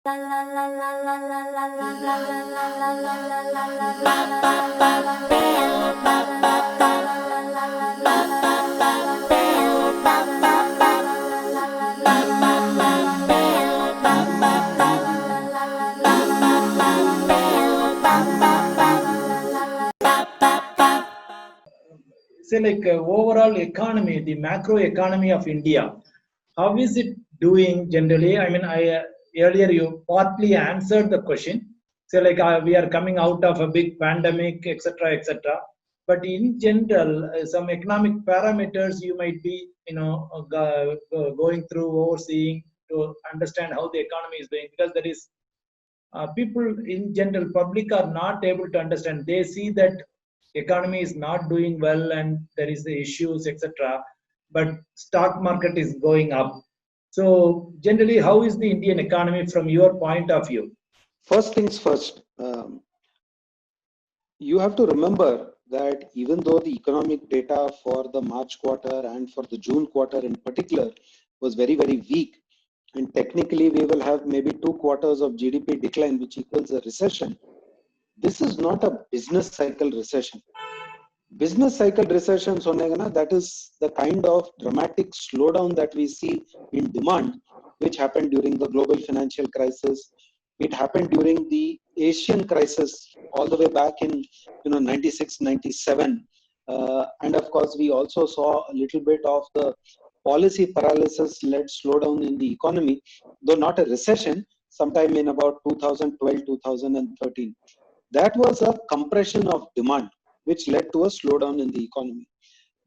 Say like overall economy, the macro economy of India, how is it doing generally? I mean, I earlier you partly answered the question. Say like we are coming out of a big pandemic, etc., etc. But in general, some economic parameters you might be, going through, overseeing to understand how the economy is doing, because there is people in general public are not able to understand. They see that economy is not doing well and there is the issues, etc., but stock market is going up. So generally, how is the Indian economy from your point of view? First things first, you have to remember that even though the economic data for the March quarter and for the June quarter in particular was very, very weak, and technically we will have maybe 2 quarters of GDP decline, which equals a recession. This is not a business cycle recession. Business cycle recession, that is the kind of dramatic slowdown that we see in demand, which happened during the global financial crisis. It happened during the Asian crisis all the way back in 96, 97. And of course, we also saw a little bit of the policy paralysis led slowdown in the economy, though not a recession, sometime in about 2012, 2013. That was a compression of demand, which led to a slowdown in the economy.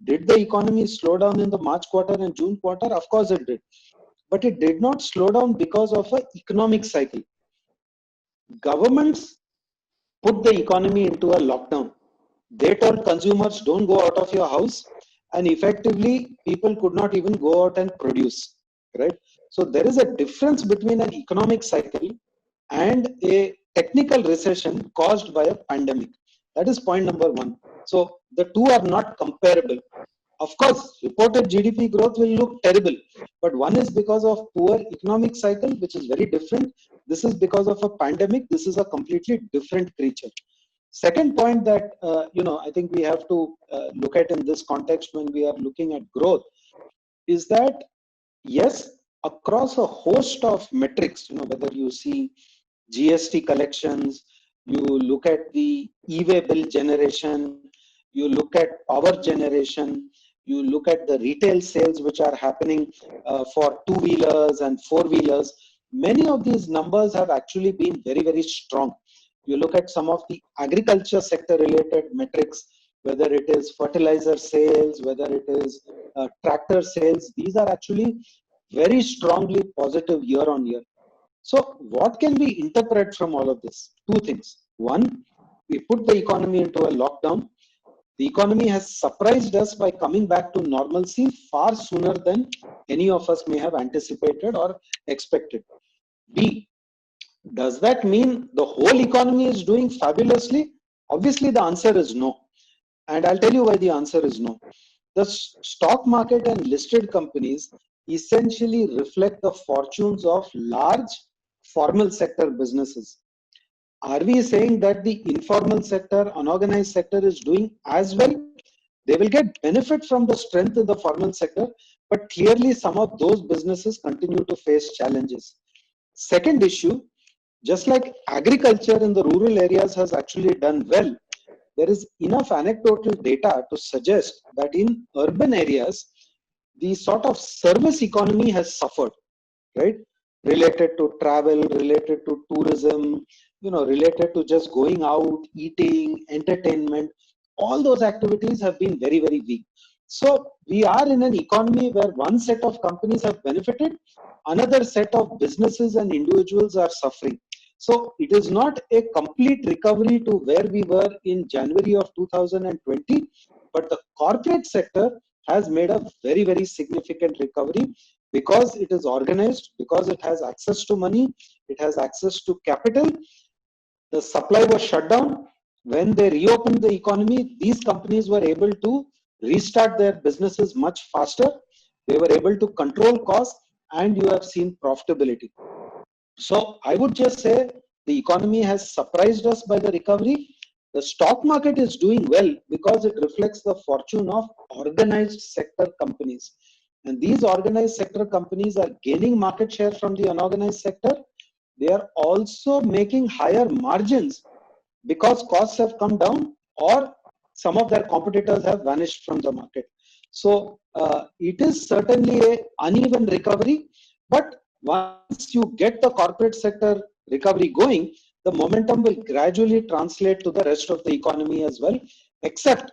Did the economy slow down in the March quarter and June quarter? Of course it did. But it did not slow down because of an economic cycle. Governments put the economy into a lockdown. They told consumers, don't go out of your house, and effectively people could not even go out and produce, right? So there is a difference between an economic cycle and a technical recession caused by a pandemic. That is point number one. So the two are not comparable. Of course, reported GDP growth will look terrible, but one is because of poor economic cycle, which is very different. This is because of a pandemic. This is a completely different creature. Second point that I think we have to look at in this context when we are looking at growth is that yes, across a host of metrics, whether you see GST collections, you look at the e-way bill generation, you look at power generation, you look at the retail sales which are happening for two-wheelers and four-wheelers, many of these numbers have actually been very, very strong. You look at some of the agriculture sector related metrics, whether it is fertilizer sales, whether it is tractor sales, these are actually very strongly positive year on year. So what can we interpret from all of this? Two things. One, we put the economy into a lockdown. The economy has surprised us by coming back to normalcy far sooner than any of us may have anticipated or expected. B, does that mean the whole economy is doing fabulously? Obviously, the answer is no. And I'll tell you why the answer is no. The stock market and listed companies essentially reflect the fortunes of large formal sector businesses. Are we saying that the informal sector, unorganized sector is doing as well? They will get benefit from the strength in the formal sector, but clearly some of those businesses continue to face challenges. Second issue, just like agriculture in the rural areas has actually done well, there is enough anecdotal data to suggest that in urban areas, the sort of service economy has suffered, right? Related to travel, related to tourism, related to just going out, eating, entertainment, all those activities have been very, very weak. So we are in an economy where one set of companies have benefited, another set of businesses and individuals are suffering. So it is not a complete recovery to where we were in January of 2020, but the corporate sector has made a very, very significant recovery because it is organized, because it has access to money, it has access to capital. The supply was shut down. When they reopened the economy, these companies were able to restart their businesses much faster. They were able to control costs, and you have seen profitability. So I would just say the economy has surprised us by the recovery. The stock market is doing well because it reflects the fortune of organized sector companies. And these organized sector companies are gaining market share from the unorganized sector. They are also making higher margins because costs have come down or some of their competitors have vanished from the market. So it is certainly a uneven recovery, but once you get the corporate sector recovery going, the momentum will gradually translate to the rest of the economy as well, except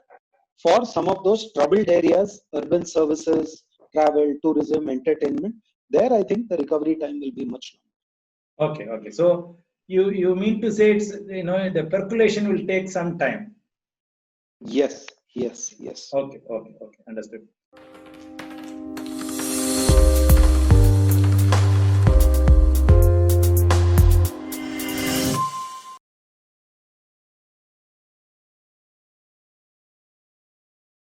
for some of those troubled areas, urban services, travel, tourism, entertainment. There, I think the recovery time will be much longer. Okay, okay. So you mean to say it's, the percolation will take some time. Yes, yes, yes. Okay, okay, okay. Understood.